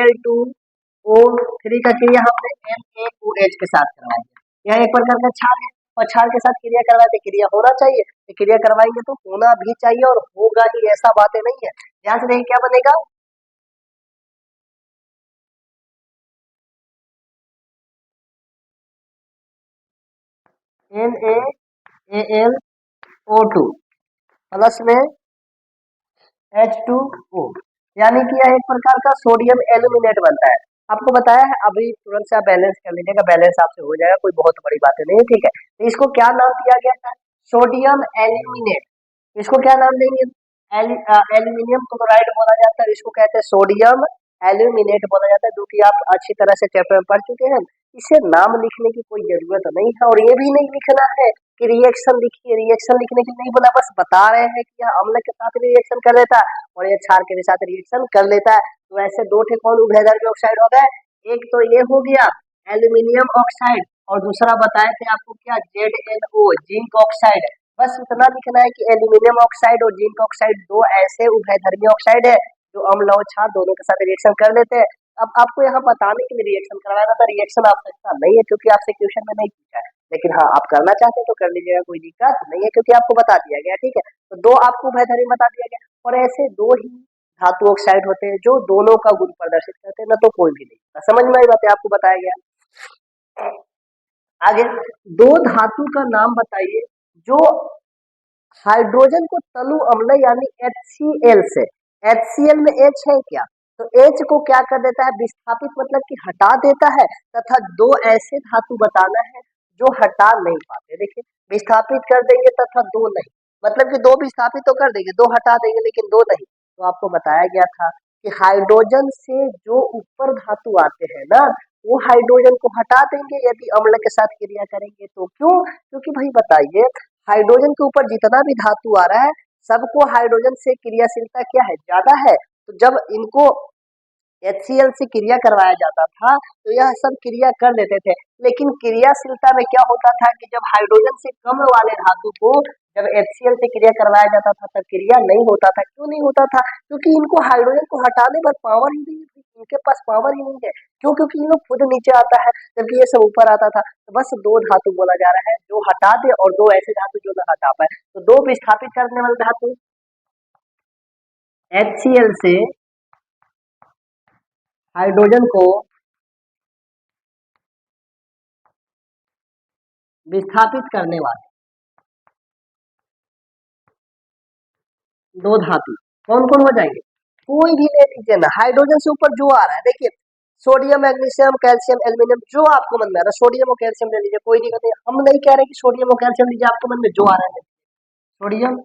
Al2O3 का क्रिया हमने NaOH के साथ करवाया, यह एक प्रकार का क्षार है और क्षार के साथ क्रिया करवाए तो क्रिया होना चाहिए, तो क्रिया करवाएंगे तो होना भी चाहिए और होगा ही, ऐसा बातें नहीं है। ध्यान से देखिए क्या बनेगा? NaAlO2 प्लस में H2O, यानी कि यह एक प्रकार का सोडियम एल्यूमिनेट बनता है। आपको बताया है, अभी तुरंत से आप बैलेंस कर लीजिएगा, बैलेंस आपसे हो जाएगा, कोई बहुत बड़ी बात नहीं है, ठीक है। तो इसको क्या नाम दिया गया था? Sodium aluminate. इसको क्या नाम देंगे? एल्यूमिनियम क्लोराइड बोला जाता है, इसको कहते हैं सोडियम एल्यूमिनेट बोला जाता है, जो कि आप अच्छी तरह से चैप्टर में पढ़ चुके हैं। इसे नाम लिखने की कोई जरूरत नहीं है, और ये भी नहीं लिखना है कि रिएक्शन लिखिए, रिएक्शन लिखने के लिए नहीं बोला, बस बता रहे हैं कि यह अम्ल के साथ रिएक्शन कर लेता है और ये क्षार के साथ रिएक्शन कर लेता है। तो ऐसे दो ठे कौन उभयधर्मी ऑक्साइड हो गए? एक तो ये हो गया एल्यूमिनियम ऑक्साइड, और दूसरा बताए थे आपको क्या? ZnO, zinc oxide. बस इतना लिखना है कि एल्यूमिनियम ऑक्साइड और जिंक ऑक्साइड दो ऐसे उभयधर्मी ऑक्साइड है जो अम्ल और क्षार दोनों के साथ रिएक्शन कर लेते हैं। अब आपको यहाँ बताने के लिए रिएक्शन करवाना था, रिएक्शन आवश्यकता नहीं है क्योंकि आपसे क्वेश्चन में नहीं पूछा है, लेकिन हाँ आप करना चाहते हैं तो कर लीजिएगा, कोई दिक्कत नहीं है क्योंकि आपको बता दिया गया, ठीक है। तो दो आपको उभयधर्मी बता दिया गया, और ऐसे दो ही धातु ऑक्साइड होते हैं जो दोनों का गुण प्रदर्शित करते हैं, ना तो कोई भी नहीं। समझ में आई बात है? आपको बताया गया। आगे दो धातु का नाम बताइए जो हाइड्रोजन को तलु अम्ल यानी HCl से, HCl में H है क्या? तो H को क्या कर देता है? विस्थापित मतलब कि हटा देता है, तथा दो ऐसे धातु बताना है जो हटा नहीं पाते। देखिए विस्थापित कर देंगे तथा दो नहीं, मतलब कि दो विस्थापित तो कर देंगे, दो हटा देंगे लेकिन दो नहीं। तो आपको बताया गया था कि हाइड्रोजन से जो ऊपर धातु आते हैं ना, वो हाइड्रोजन को हटा देंगे यदि अम्ल के साथ क्रिया करेंगे तो। क्यों? क्योंकि भाई बताइए हाइड्रोजन के ऊपर जितना भी धातु आ रहा है सबको हाइड्रोजन से क्रियाशीलता क्या है? ज्यादा है। तो जब इनको HCl से क्रिया करवाया जाता था तो यह सब क्रिया कर लेते थे, लेकिन क्रियाशीलता में क्या होता था कि जब हाइड्रोजन से कम वाले धातु को जब HCl से क्रिया करवाया जाता था तब क्रिया नहीं होता था। क्यों नहीं होता था? क्योंकि इनको हाइड्रोजन को हटाने पर पावर ही नहीं थी, इनके पास पावर ही नहीं है। क्यों? क्योंकि इन लोग खुद नीचे आता है जबकि ये सब ऊपर आता था। तो बस दो धातु बोला जा रहा है जो हटा दे और दो ऐसे धातु जो न हटा पाए। तो दो विस्थापित करने वाले धातु HCl से हाइड्रोजन को विस्थापित करने वाले दो धातु कौन कौन हो जाएंगे? कोई भी ले लीजिए ना, हाइड्रोजन से ऊपर जो आ रहा है देखिए, सोडियम, मैग्नीशियम, कैल्शियम, एल्यूमिनियम, जो आपको मन में आ रहा है, सोडियम और कैल्शियम ले लीजिए, कोई दिक्कत नहीं। हम नहीं कह रहे कि सोडियम और कैल्शियम लीजिए, आपको मन में जो आ रहा है सोडियम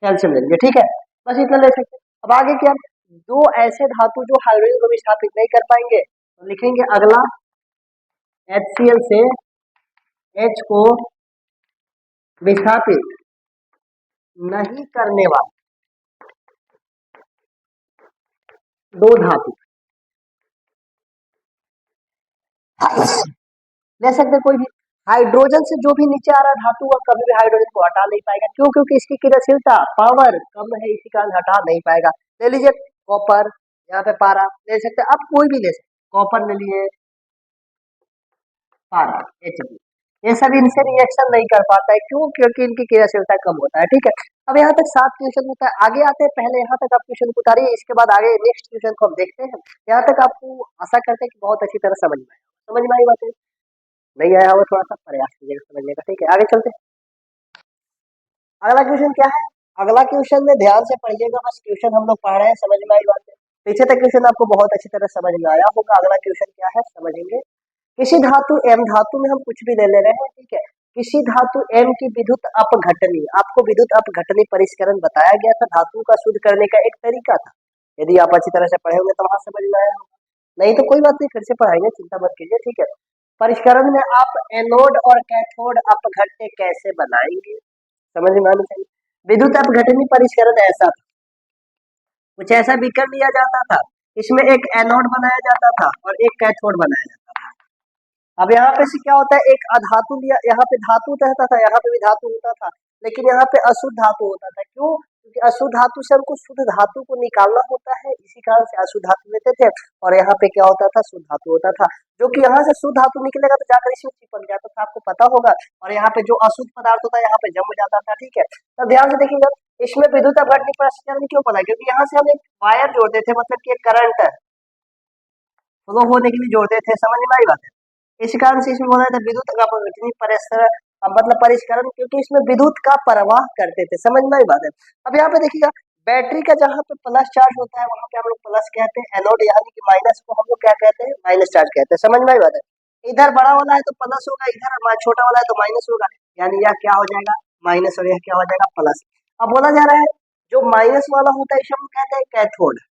कैल्शियम ले लीजिए, ठीक है, बस इतना ले सकते हैं। अब आगे क्या, दो ऐसे धातु जो हाइड्रोजन को विस्थापित नहीं कर पाएंगे, तो लिखेंगे अगला HCl से H को विस्थापित नहीं करने वाले दो धातु ले सकते कोई भी। हाइड्रोजन से जो भी नीचे आ रहा है धातु, वह कभी भी हाइड्रोजन को हटा नहीं पाएगा, क्यों? क्योंकि इसकी क्रियाशीलता पावर कम है, इसी कारण हटा नहीं पाएगा। ले लीजिए कॉपर, यहाँ पे पारा ले सकते, आप कोई भी ले सकते, कॉपर ले लिए, पारा, Hb, ये सब इनसे रिएक्शन नहीं कर पाता है, क्यों? क्योंकि इनकी क्रियाशीलता कम होता है, ठीक है। अब यहाँ तक 7 क्वेश्चन होता है, आगे आते हैं, पहले यहाँ तक आप क्वेश्चन को उतारिए, इसके बाद आगे नेक्स्ट क्वेश्चन को हम देखते हैं। यहाँ तक आपको आशा करते हैं कि बहुत अच्छी तरह समझ में आई बातें, नहीं आया हुआ थोड़ा सा प्रयास कीजिएगा समझने का, ठीक है, आगे चलते हैं। अगला क्वेश्चन क्या है? अगला क्वेश्चन में ध्यान से पढ़िएगा, बस क्वेश्चन हम लोग पढ़ रहे हैं, समझ में आई बात है। पीछे तक क्वेश्चन आपको बहुत अच्छी तरह समझ में आया होगा। अगला क्वेश्चन क्या है समझेंगे। किसी धातु एम, धातु में हम कुछ भी ले रहे हैं, ठीक है, किसी धातु एम की विद्युत अपघटनी, आपको विद्युत अपघटनी परिष्करण बताया गया था, धातु का शुद्ध करने का एक तरीका था। यदि आप अच्छी तरह से पढ़े होंगे तो वहां समझ में आया होगा, नहीं तो कोई बात नहीं, फिर से पढ़ाएंगे, चिंता मत कीजिए, ठीक है। परिष्करण में आप एनोड और कैथोड अपघट्य कैसे बनाएंगे, समझ में आना चाहिए। विद्युत अपघटनी परिष्करण ऐसा था, कुछ ऐसा बीकर लिया जाता था, इसमें एक एनोड बनाया जाता था और एक कैथोड बनाया जाता था। अब यहाँ पे से क्या होता है, एक अधातु लिया, यहाँ पे धातु रहता था, यहाँ पे भी धातु होता था, लेकिन यहाँ पे अशुद्ध धातु होता था, क्यों? क्योंकि अशुद्ध धातु से हमको शुद्ध धातु को निकालना होता है, इसी कारण से अशुद्ध धातु लेते थे, और यहाँ पे क्या होता था, शुद्ध धातु होता था, जो कि यहाँ से शुद्ध धातु निकलेगा तो जाकर इसमें चिपक जाता था, आपको पता होगा, और यहाँ पे जो अशुद्ध पदार्थ होता है यहाँ पे जम जाता था, ठीक है। तो ध्यान से देखिएगा, इसमें विद्युत अपघटनी परिष्करण क्यों बना, क्योंकि यहाँ से हम एक वायर जोड़ते थे, मतलब कि एक करंट फ्लो होने के लिए जोड़ते थे, समझ में आई बात है। इस कारण से इसमें बोला जाता है विद्युत अपघटनी परिसर, मतलब परिष्करण, क्योंकि इसमें विद्युत का प्रवाह करते थे, समझ में आई बात है। अब यहाँ पे देखिएगा, बैटरी का जहाँ पे प्लस चार्ज होता है वहां पे हम लोग प्लस कहते हैं, एनोड यानी कि माइनस को हम लोग क्या कहते हैं, माइनस चार्ज कहते हैं, समझ में आई बात है। इधर बड़ा वाला है तो प्लस होगा, इधर छोटा वाला है तो माइनस होगा, यानी यह क्या हो जाएगा, माइनस, और यह क्या हो जाएगा, प्लस। अब बोला जा रहा है जो माइनस वाला होता है इसे हम कहते हैं कैथोड,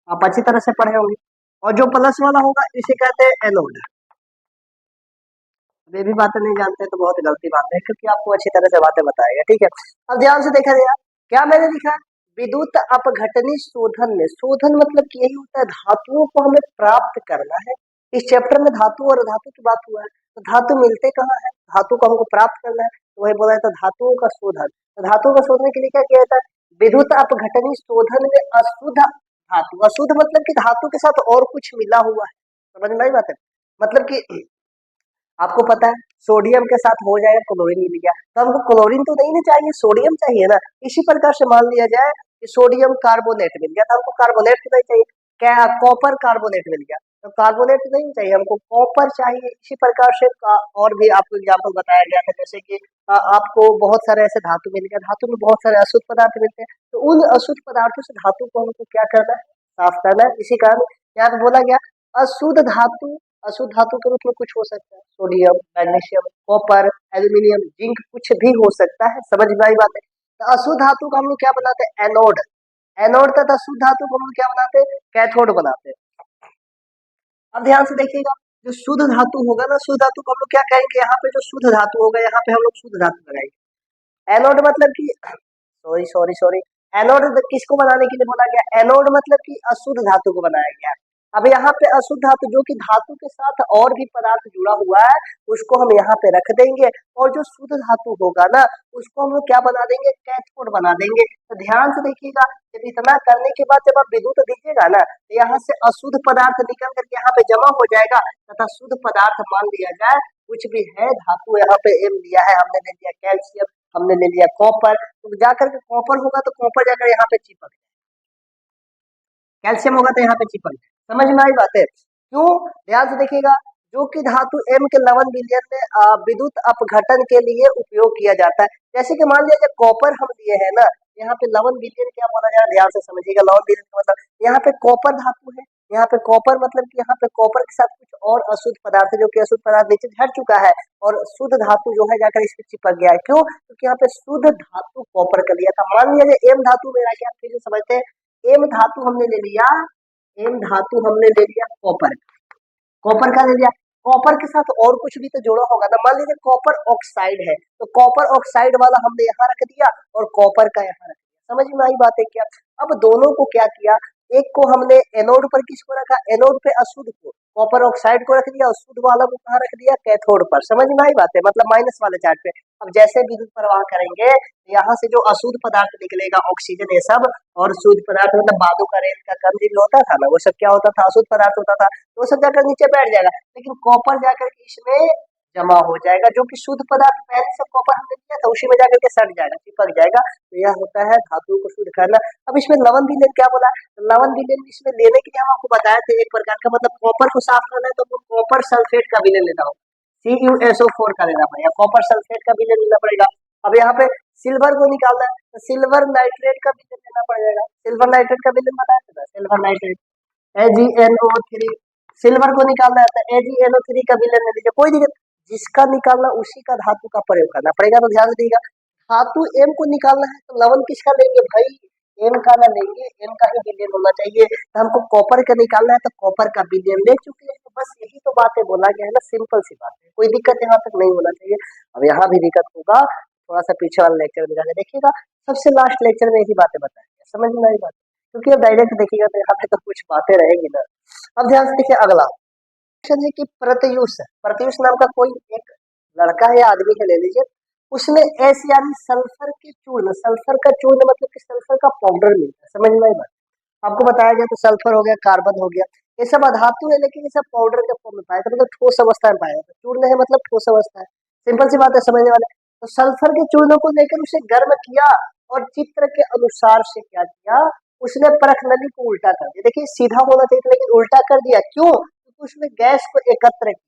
आप अच्छी तरह से पढ़े होंगे, और जो प्लस वाला होगा इसे कहते हैं एनोड। वे भी बातें नहीं जानते तो बहुत गलती बात है, क्योंकि आपको अच्छी तरह से बातें बताएगा, ठीक है। अब ध्यान से देखा जाए, क्या मैंने लिखा, विद्युत अपघटनी शोधन में, शोधन मतलब कि यही होता है धातुओं को हमें प्राप्त करना है। इस चैप्टर में धातु और धातु की बात हुआ है, तो धातु मिलते कहाँ है, धातु को हमको प्राप्त करना है, तो वही बोला जाता है धातुओं का शोधन। तो धातुओं का शोधन के लिए क्या किया जाता है, विद्युत अपघटनी शोधन में अशुद्ध धातु, अशुद्ध मतलब कि धातु के साथ और कुछ मिला हुआ है, समझ में आई बात है। मतलब कि आपको पता है सोडियम के साथ हो जाएगा क्लोरीन मिल गया, तो हमको क्लोरीन तो नहीं चाहिए, सोडियम चाहिए ना। इसी प्रकार से मान लिया जाए कि सोडियम कार्बोनेट मिल गया, तो हमको कार्बोनेट तो नहीं चाहिए, क्या कॉपर कार्बोनेट मिल गया, तो कार्बोनेट नहीं चाहिए, हमको कॉपर चाहिए। इसी प्रकार से और भी आपको एग्जाम्पल बताया गया था, जैसे कि आपको बहुत सारे ऐसे धातु मिल गया, धातु में बहुत सारे अशुद्ध पदार्थ मिलते हैं, तो उन अशुद्ध पदार्थों से धातु को हमको क्या करना है, साफ करना है। इसी कारण यहाँ पे बोला गया अशुद्ध धातु, अशुद्ध धातु के रूप में कुछ हो सकता है, sodium, magnesium, copper, aluminium, zinc, कुछ भी हो सकता है, समझ में आई बात है। तो अशुद्ध धातु को हम लोग क्या बनाते हैं, एनोड, एनोड तथा शुद्ध धातु को हम लोग क्या बनाते हैं, कैथोड बनाते हैं। अब ध्यान से देखिएगा, जो शुद्ध धातु होगा ना, शुद्ध धातु को हम लोग क्या कहेंगे, यहाँ पे जो शुद्ध धातु होगा यहाँ पे हम लोग शुद्ध धातु लगाएंगे। एनोड मतलब कि सॉरी सॉरी सॉरी, एनोड किसको बनाने के लिए बोला गया, एनोड मतलब कि अशुद्ध धातु को बनाया गया। अब यहाँ पे अशुद्ध धातु जो कि धातु के साथ और भी पदार्थ जुड़ा हुआ है उसको हम यहाँ पे रख देंगे, और जो शुद्ध धातु होगा ना उसको हम लोग क्या बना देंगे, कैथोड बना देंगे। तो ध्यान से देखिएगा, जब इतना करने के बाद जब आप विद्युत दीजिएगा ना, तो यहाँ से अशुद्ध पदार्थ निकल करके यहाँ पे जमा हो जाएगा, तथा शुद्ध पदार्थ मान लिया जाए कुछ भी है, धातु यहाँ पे एम लिया है, हमने ले लिया कैल्शियम, हमने ले लिया कॉपर, तो जाकर के कॉपर होगा तो कॉपर जाकर यहाँ पे चिपक, कैल्शियम होगा तो यहाँ पे चिपक, समझ में आई बात है। क्यों, ध्यान से देखिएगा, जो कि धातु एम के लवण विलयन में विद्युत अपघटन के लिए उपयोग किया जाता है। जैसे कि मान लिया कॉपर हम लिए है ना, यहाँ पे लवण विलयन क्या बोला जा रहा है, ध्यान से समझिएगा। लवण विलयन का मतलब यहाँ पे कॉपर धातु है, यहाँ पे कॉपर मतलब कि यहाँ पे कॉपर के साथ कुछ और अशुद्ध पदार्थ है, जो कि अशुद्ध पदार्थ नीचे हट चुका है और शुद्ध धातु जो है जाकर इस पे चिपक गया है। क्यों? क्योंकि यहाँ पे शुद्ध धातु कॉपर का लिया था। मान लिया एम धातु में क्या फिर से समझते हैं, एम धातु हमने ले लिया, एम धातु हमने ले लिया कॉपर, कॉपर का ले लिया, कॉपर के साथ और कुछ भी तो जोड़ा होगा ना। मान लीजिए कॉपर ऑक्साइड है, तो कॉपर ऑक्साइड वाला हमने यहाँ रख दिया और कॉपर का यहाँ रख दिया। समझ में आई बात है क्या? अब दोनों को क्या किया, एक को हमने एनोड पर किसको रखा, एनोड पे अशुद्ध को, कॉपर ऑक्साइड को रख दिया, और शुद्ध वाला को कहाँ रख दिया, कैथोड पर। समझ में आई बात है, मतलब माइनस वाले चार्ज पे। अब जैसे विद्युत प्रवाह करेंगे, यहाँ से जो अशुद्ध पदार्थ निकलेगा, ऑक्सीजन ये सब, और शुद्ध पदार्थ मतलब बालू का, रेत का कण भी होता था ना, वो सब क्या होता था, अशुद्ध पदार्थ होता था, तो वो सब जाकर नीचे बैठ जाएगा। लेकिन कॉपर जाकर के इसमें जमा हो जाएगा, जो कि शुद्ध पदार्थ पहले से कॉपर हमने लिया था उसी में जाकर के सट जाएगा, चिपक जाएगा। तो यह होता है धातु को शुद्ध करना। अब इसमें लवण विलयन क्या बोला, लवण विलयन इसमें लेने के लिए हम आपको बताए थे एक प्रकार का, मतलब कॉपर को साफ करना है तो कॉपर सल्फेट का विलयन लेना होगा, CuSO4 का लेना पड़ेगा, कॉपर सल्फेट का विलयन लेना पड़ेगा। अब यहाँ पे सिल्वर को निकालना है तो सिल्वर नाइट्रेट का विलयन लेना पड़ेगा। सिल्वर नाइट्रेट का विलयन बताया था, सिल्वर नाइट्रेट AgNO3, सिल्वर को निकालना है तो AgNO3 का विलयन ले लीजिए, कोई दिक्कत, जिसका निकालना उसी का धातु का प्रयोग करना पड़ेगा। तो ध्यान दीजिएगा, धातु एम को निकालना है तो लवण किसका लेंगे भाई, एम का ना लेंगे, एम का ही विलयन होना चाहिए। तो हमको कॉपर का निकालना है तो कॉपर का विलयन ले चुके हैं। तो बस यही तो बातें बोला गया है ना, सिंपल सी बात है, कोई दिक्कत यहाँ तक नहीं होना चाहिए। अब यहाँ भी दिक्कत होगा, थोड़ा सा पीछे वाले लेक्चर में जाके देखिएगा, सबसे लास्ट लेक्चर में यही बातें बताएंगे, समझ में आई बात, क्योंकि अब डायरेक्ट देखिएगा तो यहाँ पे तो कुछ बातें रहेगी ना। अब ध्यान से देखिए अगला क्वेश्चन है कि प्रत्यूष, प्रत्यूष नाम का कोई एक लड़का है या आदमी है, ले लीजिए, उसने एस यानी सल्फर के चूर्ण, सल्फर का चूर्ण मतलब कि सल्फर का पाउडर मिलता है, समझ में आई बात। आपको बताया गया तो सल्फर हो गया, कार्बन हो गया, ये सब अधातु है, लेकिन ये सब पाउडर के फॉर्म में पाया जाता है, मतलब ठोस अवस्था में पाया जाता है। चूर्ण है मतलब ठोस अवस्था है, सिंपल सी बात है, समझने वाले। तो सल्फर के चूर्णों को लेकर उसे गर्म किया और चित्र के अनुसार से क्या किया, उसने परख नली को उल्टा कर दिया। देखिए सीधा होना चाहिए था लेकिन उल्टा कर दिया, क्यों? क्योंकि उसने गैस को एकत्र किया,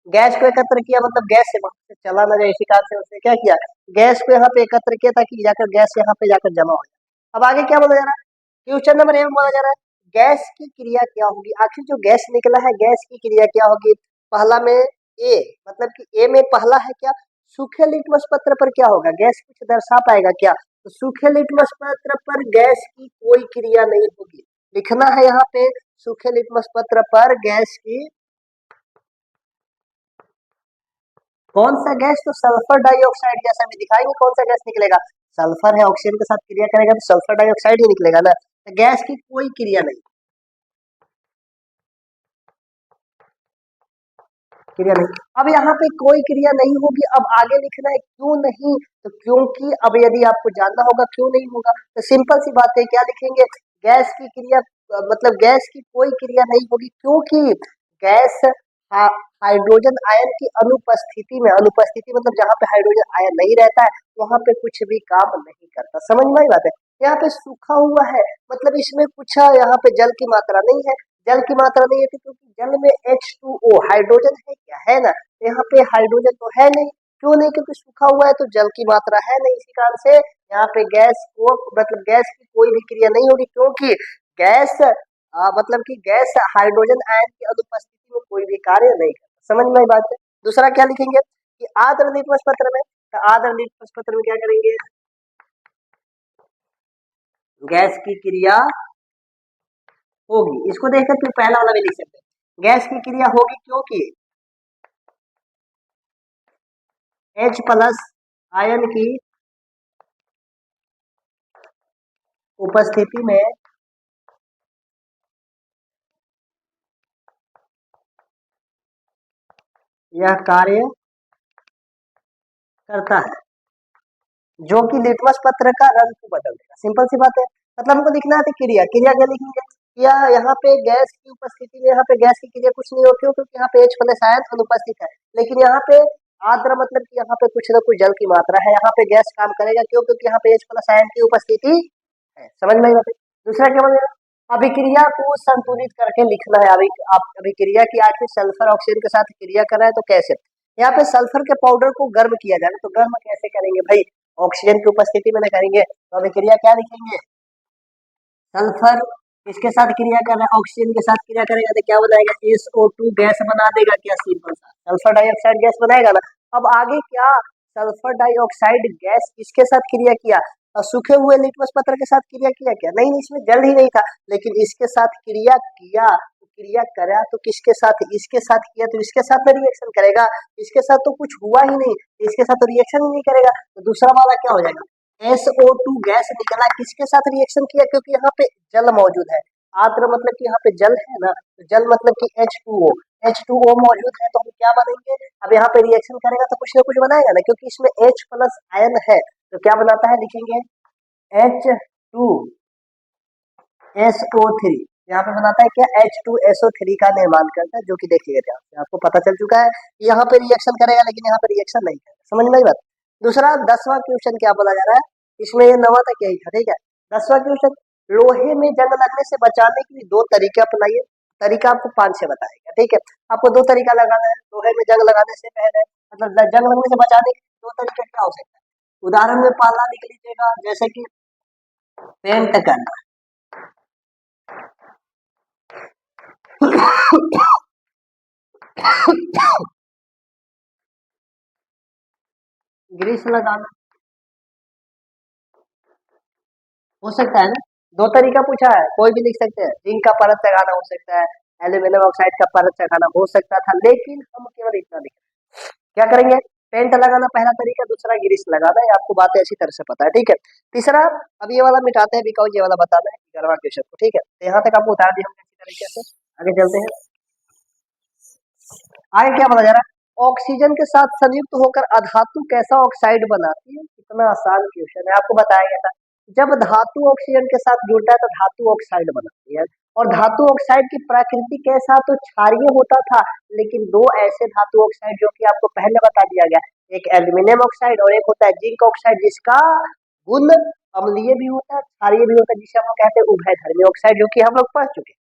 गैस को एकत्र किया मतलब गैस से वहां से चला ना जाए, इसी कारण से उसने क्या किया, गैस को यहाँ पे एकत्र किया ताकि जाकर गैस यहाँ पे जाकर जमा हो जाए। अब आगे क्या बोला जा रहा है, क्वेश्चन नंबर ए में बोला जा रहा है गैस की क्रिया क्या होगी। आखिर जो गैस निकला है गैस की क्रिया क्या होगी। पहला में ए, मतलब कि ए में पहला है क्या, सूखे लिटमस पत्र पर क्या होगा, गैस कुछ दर्शा पाएगा क्या, तो सूखे लिटमस पत्र पर गैस की कोई क्रिया नहीं होगी। लिखना है यहाँ पे सूखे लिटमस पत्र पर गैस की कौन सा गैस, तो सल्फर डाइऑक्साइड, जैसा भी दिखाएंगे कौन सा गैस निकलेगा, सल्फर है, ऑक्सीजन के साथ क्रिया करेगा तो सल्फर डाइऑक्साइड ही निकलेगा ना। तो गैस की कोई क्रिया नहीं, क्रिया नहीं। अब यहाँ पे कोई क्रिया नहीं होगी, अब आगे लिखना है क्यों नहीं, तो क्योंकि अब यदि आपको जानना होगा क्यों नहीं होगा तो सिंपल सी बात है, क्या लिखेंगे, गैस की क्रिया मतलब गैस की कोई क्रिया नहीं होगी, क्योंकि गैस हाइड्रोजन आयन की अनुपस्थिति में, अनुपस्थिति मतलब जहाँ पे हाइड्रोजन आयन नहीं रहता है वहां पे कुछ भी काम नहीं करता, समझ में आई बात है। यहाँ पे सूखा हुआ है मतलब इसमें कुछ यहाँ पे जल की मात्रा नहीं है, जल की मात्रा नहीं है क्योंकि जल में H2O हाइड्रोजन है क्या, है ना, यहाँ पे हाइड्रोजन तो है नहीं, क्यों नहीं, क्योंकि सूखा हुआ है तो जल की मात्रा है नहीं, इसी कारण से यहाँ पे गैस को मतलब गैस की कोई भी क्रिया नहीं होगी, क्योंकि गैस मतलब कि गैस हाइड्रोजन आयन की अनुपस्थिति में कोई भी कार्य नहीं करता, समझ में आई बात है। दूसरा क्या लिखेंगे कि आर्द्र लिटमस पत्र में, तो आर्द्र लिटमस पत्र में क्या करेंगे, गैस की क्रिया होगी, इसको देखकर फिर पहला वाला भी लिख सकते हैं, गैस की क्रिया होगी क्योंकि H+ आयन की उपस्थिति में यह कार्य करता है, जो कि लिटमस पत्र का रंग को बदल देगा, सिंपल सी बात है। मतलब हमको लिखना है क्रिया, क्रिया क्या लिखेंगे, या यहाँ पे गैस की उपस्थिति में, यहाँ पे गैस की क्रिया कुछ नहीं होती क्योंकि यहाँ पे H+ आयन अनुपस्थित है, लेकिन यहाँ पे आर्द्र मतलब कि यहाँ पे कुछ ना कुछ जल की मात्रा है, यहाँ पे गैस काम करेगा, क्यों, क्योंकि यहाँ पे H+ आयन की उपस्थिति है, समझ में आई बात है। दूसरा क्या बोलेगा, अभिक्रिया को संतुलित करके लिखना है। अभी आप अभिक्रिया की आखिर सल्फर ऑक्सीजन के साथ क्रिया कर रहा है तो कैसे, यहाँ पे सल्फर के पाउडर को गर्म किया जाएगा, तो गर्म कैसे करेंगे भाई, ऑक्सीजन की उपस्थिति में न करेंगे, तो अभिक्रिया क्या लिखेंगे, सल्फर किसके साथ क्रिया कर रहा है, ऑक्सीजन के साथ क्रिया करेगा तो क्या बनाएगा, SO2 गैस बना देगा, क्या सिंपल सा सल्फर डाइऑक्साइड गैस बनाएगा ना। अब आगे क्या, सल्फर डाइऑक्साइड गैस किसके साथ क्रिया किया, और सूखे हुए लिटमस पत्र के साथ क्रिया किया क्या, नहीं इसमें जल ही नहीं था, लेकिन इसके साथ क्रिया किया, तो क्रिया करा तो किसके साथ, इसके साथ किया तो इसके साथ में रिएक्शन करेगा, इसके साथ तो कुछ हुआ ही नहीं, इसके साथ तो रिएक्शन ही नहीं करेगा, तो दूसरा वाला क्या हो जाएगा, SO2 गैस निकला, किसके साथ रिएक्शन किया, क्योंकि यहाँ पे जल मौजूद है, आर्द्र मतलब कि यहाँ पे जल है ना, तो जल मतलब कि H2O मौजूद है, तो हम क्या बनेंगे, अब यहाँ पे रिएक्शन करेगा तो कुछ ना कुछ बनाएगा ना, क्योंकि इसमें H प्लस आयन है, तो क्या बनाता है, लिखेंगे H2SO3, यहाँ पे बनाता है क्या, H2SO3 का निर्माण करता है, जो कि देखिएगा ध्यान से, आपको पता चल चुका है यहाँ पे रिएक्शन करेगा, लेकिन यहाँ पे रिएक्शन नहीं करेगा, समझ में आई बात। दूसरा 10वां क्वेश्चन क्या बोला जा रहा है, इसमें ये 9वां तक यही था, ठीक है। 10वां क्वेश्चन, लोहे में जंग लगने से बचाने के लिए 2 तरीके अपनाइए, तरीका आपको 5 से बताएगा, ठीक है। आपको 2 तरीका लगाना है, लोहे में जंग लगाने से पहले, मतलब जंग लगने से बचाने के 2 तरीके क्या हो सकता है, उदाहरण में पाला लिख लीजिएगा, जैसे कि पेंट करना, ग्रीस लगाना, हो सकता है ना, 2 तरीका पूछा है, कोई भी लिख सकते हैं, जिंक का परत लगाना हो सकता है, एल्यूमिनियम ऑक्साइड का परत लगाना हो सकता था, लेकिन हम केवल इतना लिख, क्या करेंगे, पेंट लगाना पहला तरीका, दूसरा ग्रीस लगाना है, आपको बातें अच्छी तरह से पता है, ठीक है। तीसरा, अब ये वाला मिटाते हैं, बिकॉज ये वाला बताना है 11वां क्वेश्चन को, ठीक है, तो यहाँ तक आपको उतार दिया हम अच्छी तरीके से, आगे चलते हैं। आगे क्या बोला जा रहा है, ऑक्सीजन के साथ संयुक्त होकर अधातु कैसा ऑक्साइड बनाती है, कितना आसान क्वेश्चन है, आपको बताया गया था, जब धातु ऑक्सीजन के साथ जुड़ता है तो धातु ऑक्साइड बनाती है, और धातु ऑक्साइड की प्रकृति कैसा, तो क्षारीय होता था, लेकिन 2 ऐसे धातु ऑक्साइड जो कि आपको पहले बता दिया गया, एक एल्यूमिनियम ऑक्साइड और एक होता है जिंक ऑक्साइड, जिसका गुण अम्लीय भी होता है, क्षारीय भी होता है, जिसे हम लोग कहते हैं उभयधर्मी ऑक्साइड, जो कि हम लोग पढ़ चुके हैं।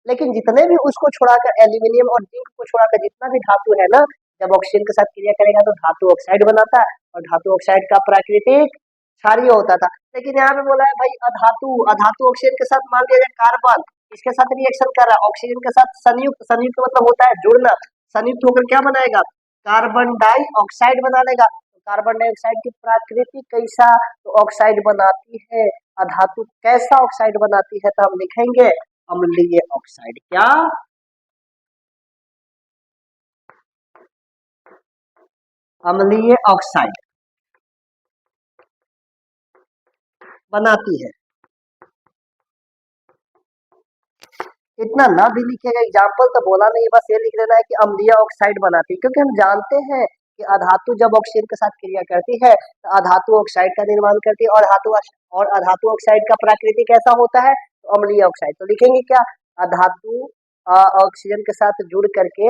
लेकिन जितने भी उसको छोड़ाकर, एल्यूमिनियम और जिंक को छोड़ाकर जितना भी धातु है ना, जब ऑक्सीजन के साथ क्रिया करेगा तो धातु ऑक्साइड बनाता है, और धातु ऑक्साइड का प्राकृतिक क्षारीय होता था। लेकिन यहाँ पे बोला है भाई अधातु, अधातु ऑक्सीजन के साथ मान लिया जाए कार्बन, इसके साथ रिएक्शन कर रहा है, ऑक्सीजन के साथ संयुक्त, संयुक्त मतलब होता है जुड़ना, संयुक्त होकर क्या बनाएगा, कार्बन डाइऑक्साइड बना लेगा, तो कार्बन डाइऑक्साइड की प्रकृति कैसा, तो ऑक्साइड बनाती है, अधातु कैसा ऑक्साइड बनाती है, तो हम लिखेंगे अम्लीय ऑक्साइड, क्या अम्लीय ऑक्साइड बनाती है, इतना ना भी लिखेगा, एग्जाम्पल तो बोला नहीं, बस ये लिख देना है कि अम्लीय ऑक्साइड बनाती है, क्योंकि हम जानते हैं कि अधातु जब ऑक्सीजन के साथ क्रिया करती है तो अधातु ऑक्साइड का निर्माण करती है, और अधातु ऑक्साइड का प्रकृति कैसा होता है, तो अम्लीय ऑक्साइड, तो लिखेंगे क्या, अधातु ऑक्सीजन के साथ जुड़ करके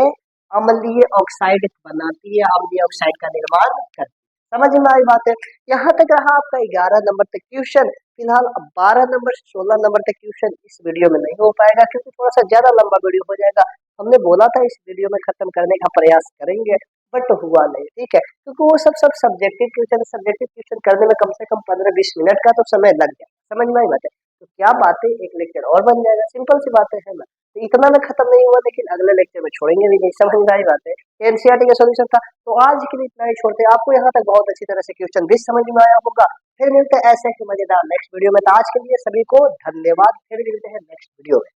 अम्लीय ऑक्साइड बनाती है, अम्लीय ऑक्साइड का निर्माण करती है, समझ में आई बात है। यहाँ तक रहा आपका 11 नंबर तक क्वेश्चन। फिलहाल अब 12 नंबर से 16 नंबर तक क्वेश्चन इस वीडियो में नहीं हो पाएगा, क्योंकि थोड़ा सा ज्यादा लंबा वीडियो हो जाएगा, हमने बोला था इस वीडियो में खत्म करने का प्रयास करेंगे, बट हुआ नहीं, ठीक है, क्योंकि वो सब सब्जेक्टिव क्वेश्चन करने में कम से कम 15-20 मिनट का तो समय लग गया, समझ में आई बात है, तो क्या बातें, एक लेक्चर और बन जाएगा, सिंपल सी बातें है ना, तो इतना में खत्म नहीं हुआ, लेकिन अगले लेक्चर में छोड़ेंगे भी नहीं, समझ में आई बात है, एनसीईआरटी का सोल्यूशन था। तो आज के लिए इतना ही छोड़ते हैं, आपको यहाँ तक बहुत अच्छी तरह से क्वेश्चन भी समझ में आया होगा, फिर मिलते हैं ऐसे ही मजेदार नेक्स्ट वीडियो में, तो आज के लिए सभी को धन्यवाद, फिर मिलते हैं नेक्स्ट वीडियो में।